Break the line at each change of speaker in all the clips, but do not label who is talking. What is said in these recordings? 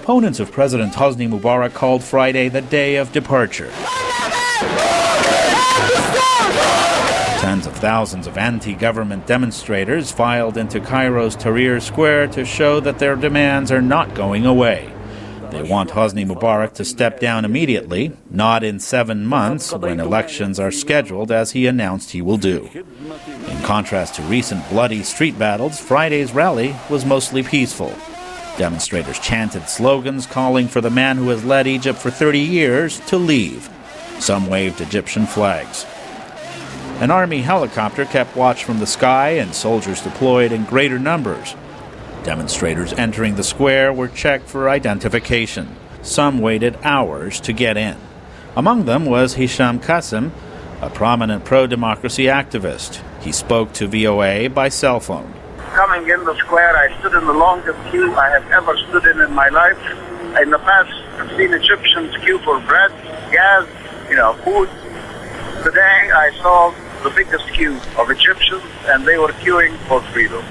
Opponents of President Hosni Mubarak called Friday the day of departure. Tens of thousands of anti-government demonstrators filed into Cairo's Tahrir Square to show that their demands are not going away. They want Hosni Mubarak to step down immediately, not in 7 months when elections are scheduled, as he announced he will do. In contrast to recent bloody street battles, Friday's rally was mostly peaceful. Demonstrators chanted slogans calling for the man who has led Egypt for 30 years to leave. Some waved Egyptian flags. An army helicopter kept watch from the sky, and soldiers deployed in greater numbers. Demonstrators entering the square were checked for identification. Some waited hours to get in. Among them was Hisham Qasim, a prominent pro-democracy activist. He spoke to VOA by cell phone.
Coming in the square, I stood in the longest queue I have ever stood in my life. In the past, I've seen Egyptians queue for bread, gas, food. Today, I saw the biggest queue of Egyptians, and they were queuing for freedom.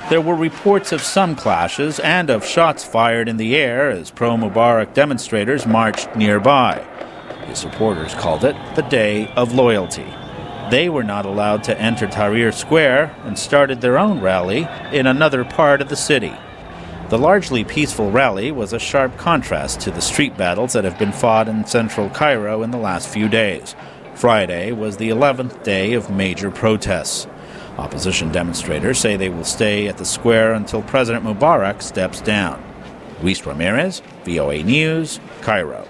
There were reports of some clashes and of shots fired in the air as pro-Mubarak demonstrators marched nearby. His supporters called it the Day of Loyalty. They were not allowed to enter Tahrir Square and started their own rally in another part of the city. The largely peaceful rally was a sharp contrast to the street battles that have been fought in central Cairo in the last few days. Friday was the 11th day of major protests. Opposition demonstrators say they will stay at the square until President Mubarak steps down. Luis Ramirez, VOA News, Cairo.